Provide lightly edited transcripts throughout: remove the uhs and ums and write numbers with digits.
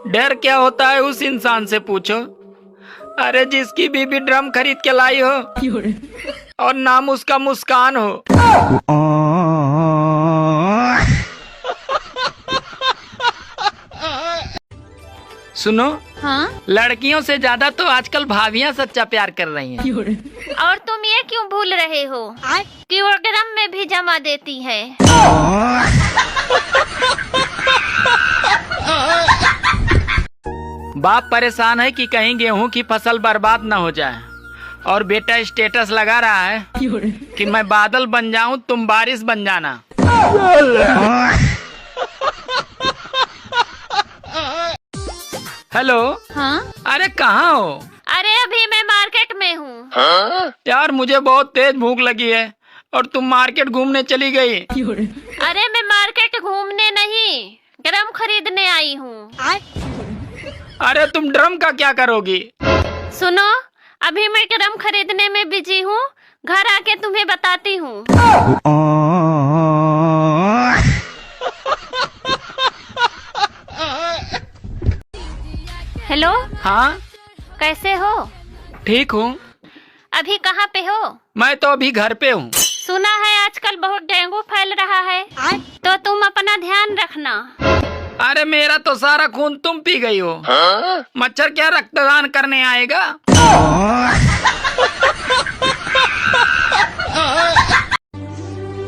डर क्या होता है उस इंसान से पूछो। अरे जिसकी बीबी ड्रम खरीद के लाई हो और नाम उसका मुस्कान हो। सुनो, हाँ? लड़कियों से ज्यादा तो आजकल भाभियां सच्चा प्यार कर रही हैं। और तुम ये क्यों भूल रहे हो कि वो ड्रम में भी जमा देती है। बाप परेशान है कि कहीं गेहूं की फसल बर्बाद न हो जाए और बेटा स्टेटस लगा रहा है कि मैं बादल बन जाऊं तुम बारिश बन जाना। हेलो। हाँ? अरे कहाँ हो? अरे अभी मैं मार्केट में हूँ। यार मुझे बहुत तेज भूख लगी है और तुम मार्केट घूमने चली गई। अरे मैं मार्केट घूमने नहीं, ड्रम खरीदने आई हूँ। अरे तुम ड्रम का क्या करोगी? सुनो, अभी मैं ड्रम खरीदने में बिजी हूँ, घर आके तुम्हें बताती हूँ। हेलो। हाँ? कैसे हो? ठीक हूँ। अभी कहाँ पे हो? मैं तो अभी घर पे हूँ। सुना है आजकल बहुत डेंगू फैल रहा है, तो तुम अपना ध्यान रखना। अरे मेरा तो सारा खून तुम पी गई हो। मच्छर क्या रक्तदान करने आएगा?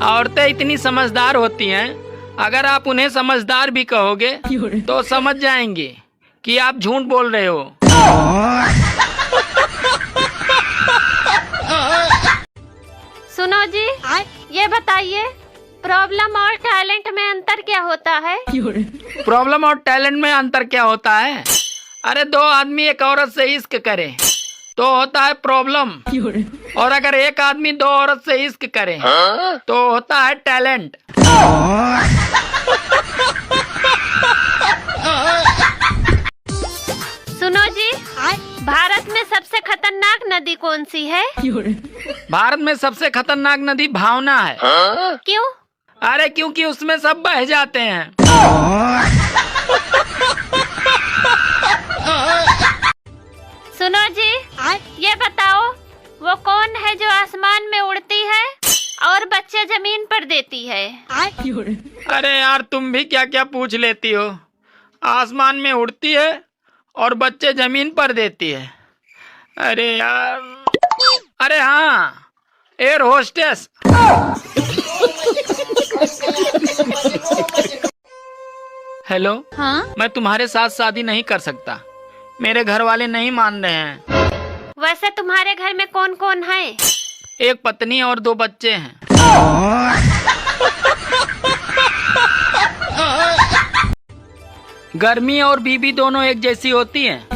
औरतें इतनी समझदार होती हैं, अगर आप उन्हें समझदार भी कहोगे तो समझ जाएंगी कि आप झूठ बोल रहे हो। सुनो जी, ये बताइए प्रॉब्लम और टैलेंट में अंतर क्या होता है? प्रॉब्लम और टैलेंट में अंतर क्या होता है? अरे दो आदमी एक औरत से इश्क करे तो होता है प्रॉब्लम, और अगर एक आदमी दो औरत से इश्क करे तो होता है टैलेंट। सुनो जी, भारत में सबसे खतरनाक नदी कौन सी है? भारत में सबसे खतरनाक नदी भावना है। क्यों? अरे क्योंकि उसमें सब बह जाते हैं। सुनो जी, ये बताओ वो कौन है जो आसमान में उड़ती है और बच्चे जमीन पर देती है? अरे यार तुम भी क्या क्या पूछ लेती हो। आसमान में उड़ती है और बच्चे जमीन पर देती है। अरे यार, अरे हाँ, एयर होस्टेस। हेलो। हाँ? मैं तुम्हारे साथ शादी नहीं कर सकता, मेरे घर वाले नहीं मान रहे हैं। वैसे तुम्हारे घर में कौन कौन है? एक पत्नी और दो बच्चे हैं। गर्मी और बीबी दोनों एक जैसी होती हैं।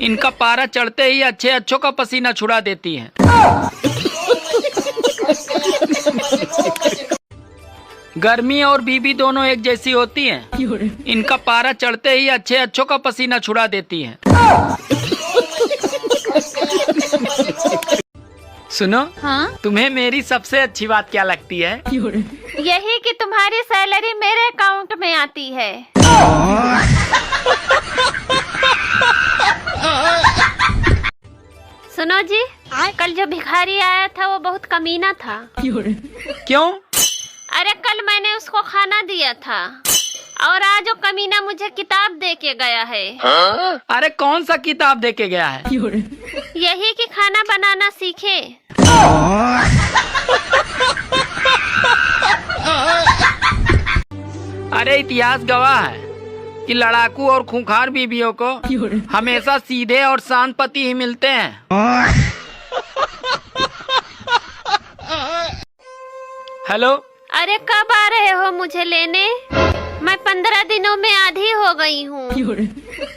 इनका पारा चढ़ते ही अच्छे अच्छों का पसीना छुड़ा देती हैं। गर्मी और बीबी दोनों एक जैसी होती हैं। इनका पारा चढ़ते ही अच्छे अच्छों का पसीना छुड़ा देती हैं। सुनो, हाँ? तुम्हें मेरी सबसे अच्छी बात क्या लगती है? यही कि तुम्हारी सैलरी मेरे अकाउंट में आती है। सुनो जी, कल जो भिखारी आया था वो बहुत कमीना था। क्यों? अरे कल मैंने उसको खाना दिया था और आज वो कमीना मुझे किताब दे के गया है। अरे कौन सा किताब दे के गया है? यही कि खाना बनाना सीखे। अरे इतिहास गवाह है कि लड़ाकू और खूंखार बीवियों को हमेशा सीधे और शांत पति ही मिलते हैं। हेलो। अरे कब आ रहे हो मुझे लेने? मैं 15 दिनों में आधी हो गई हूँ।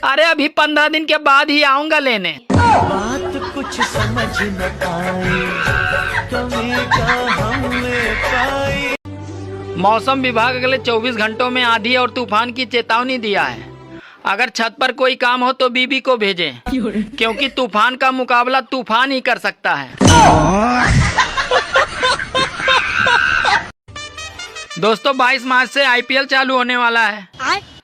अरे अभी 15 दिन के बाद ही आऊंगा लेने। बात कुछ समझ न आई, कमी का हमने पाई। मौसम विभाग अगले 24 घंटों में आंधी और तूफान की चेतावनी दिया है। अगर छत पर कोई काम हो तो बीबी को भेजें, क्योंकि तूफान का मुकाबला तूफान ही कर सकता है। दोस्तों 22 मार्च से IPL चालू होने वाला है।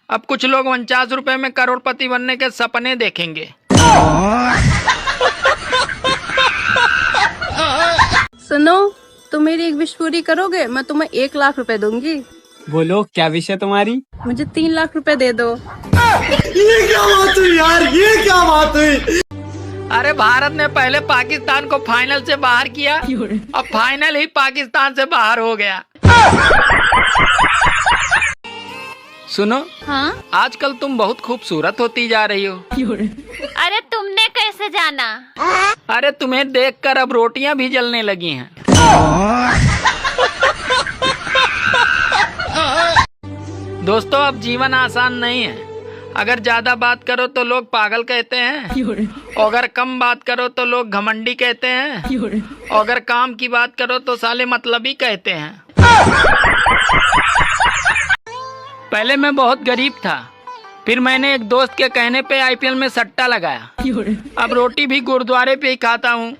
अब कुछ लोग 49 रुपए में करोड़पति बनने के सपने देखेंगे। सुनो, तुम मेरी एक विश पूरी करोगे, मैं तुम्हें 1 लाख रुपए दूंगी। बोलो क्या विश है तुम्हारी? मुझे 3 लाख रुपए दे दो। ये क्या बात हुई यार, ये क्या बात हुई। अरे भारत ने पहले पाकिस्तान को फाइनल से बाहर किया, अब फाइनल ही पाकिस्तान से बाहर हो गया। सुनो, हाँ? आजकल तुम बहुत खूबसूरत होती जा रही हो। अरे तुमने कैसे जाना? अरे तुम्हें देखकर अब रोटियां भी जलने लगी हैं। दोस्तों, अब जीवन आसान नहीं है। अगर ज्यादा बात करो तो लोग पागल कहते हैं, और अगर कम बात करो तो लोग घमंडी कहते हैं, और अगर काम की बात करो तो साले मतलबी कहते हैं। पहले मैं बहुत गरीब था, फिर मैंने एक दोस्त के कहने पे आईपीएल में सट्टा लगाया। अब रोटी भी गुरुद्वारे पे ही खाता हूँ।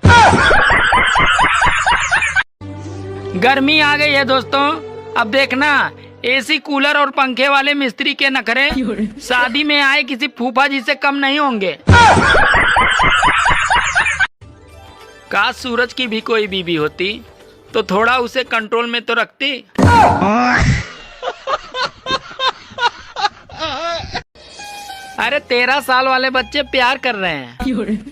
गर्मी आ गई है दोस्तों, अब देखना एसी कूलर और पंखे वाले मिस्त्री के नखरे शादी में आए किसी फूफा जी से कम नहीं होंगे। काश सूरज की भी कोई बीबी होती तो थोड़ा उसे कंट्रोल में तो रखती। अरे 13 साल वाले बच्चे प्यार कर रहे हैं,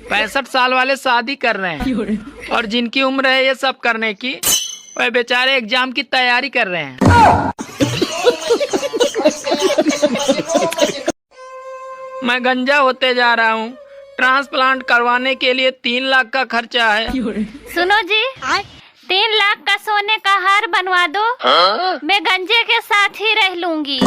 65 साल वाले शादी कर रहे हैं, और जिनकी उम्र है ये सब करने की, वह बेचारे एग्जाम की तैयारी कर रहे हैं। मैं गंजा होते जा रहा हूँ। ट्रांसप्लांट करवाने के लिए 3 लाख का खर्चा है। सुनो जी, 3 लाख का सोने का हार बनवा दो, मैं गंजे के साथ ही रह लूंगी।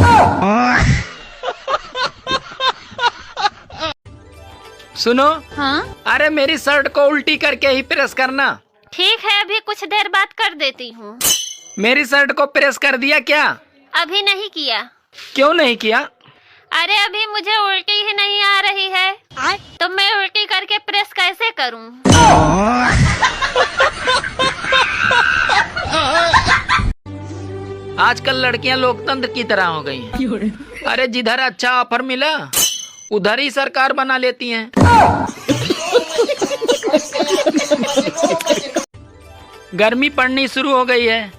सुनो, हाँ? अरे मेरी शर्ट को उल्टी करके ही प्रेस करना। ठीक है, अभी कुछ देर बाद कर देती हूँ। मेरी शर्ट को प्रेस कर दिया क्या? अभी नहीं किया। क्यों नहीं किया? अरे अभी मुझे उल्टी ही नहीं आ रही है, तो मैं उल्टी करके प्रेस कैसे करूँ? आजकल लड़कियां लोकतंत्र की तरह हो गई हैं। अरे जिधर अच्छा ऑफर मिला उधर ही सरकार बना लेती हैं। गर्मी पड़नी शुरू हो गई है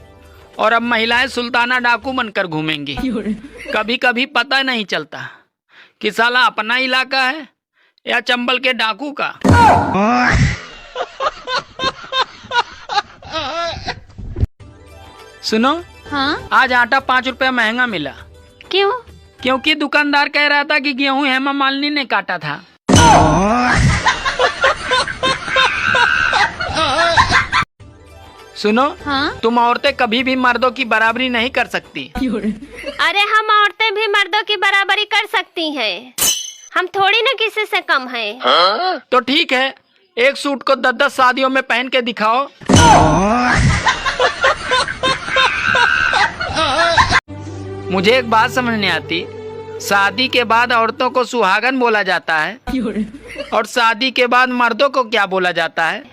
और अब महिलाएं सुल्ताना डाकू बनकर घूमेंगी। कभी कभी पता नहीं चलता कि साला अपना इलाका है या चंबल के डाकू का। सुनो, हाँ? आज आटा 5 रुपया महंगा मिला। क्यों? क्योंकि दुकानदार कह रहा था कि गेहूं हेमा मालिनी ने काटा था। सुनो, हाँ? तुम औरतें कभी भी मर्दों की बराबरी नहीं कर सकती। अरे हम औरतें भी मर्दों की बराबरी कर सकती हैं। हम थोड़ी ना किसी से कम हैं। तो ठीक है, एक सूट को 10-10 शादियों में पहन के दिखाओ। मुझे एक बात समझ नहीं आती, शादी के बाद औरतों को सुहागन बोला जाता है और शादी के बाद मर्दों को क्या बोला जाता है?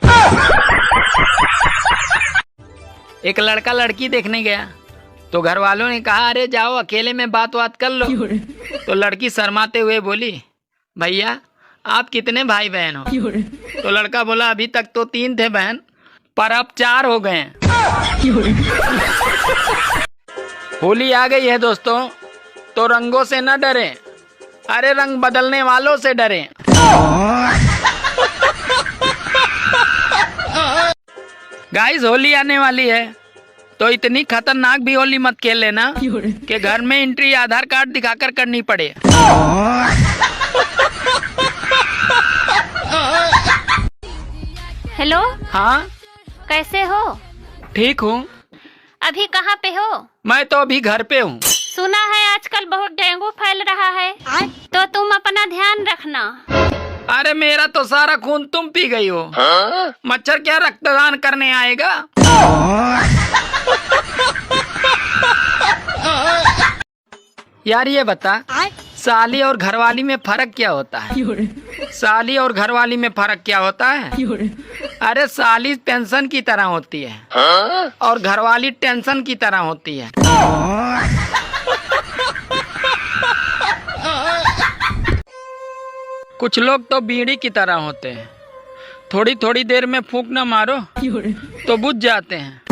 एक लड़का लड़की देखने गया तो घर वालों ने कहा, अरे जाओ अकेले में बात कर लो। तो लड़की शर्माते हुए बोली, भैया आप कितने भाई बहन हो? तो लड़का बोला, अभी तक तो 3 थे बहन, पर अब 4 हो गए हैं। होली आ गई है दोस्तों, तो रंगों से न डरें, अरे रंग बदलने वालों से डरें। गाइस, होली आने वाली है तो इतनी खतरनाक भी होली मत खेल लेना कि घर में एंट्री आधार कार्ड दिखाकर करनी पड़े। हेलो, हाँ, कैसे हो? ठीक हूँ। अभी कहाँ पे हो? मैं तो अभी घर पे हूँ। सुना है आजकल बहुत डेंगू फैल रहा है, तो तुम अपना ध्यान रखना। अरे मेरा तो सारा खून तुम पी गई हो। मच्छर क्या रक्तदान करने आएगा? यार ये बता, साली और घरवाली में फर्क क्या होता है? साली और घरवाली में फर्क क्या होता है? अरे साली पेंशन की तरह होती है और घरवाली टेंशन की तरह होती है। कुछ लोग तो बीड़ी की तरह होते हैं, थोड़ी थोड़ी देर में फूंक न मारो तो बुझ जाते हैं।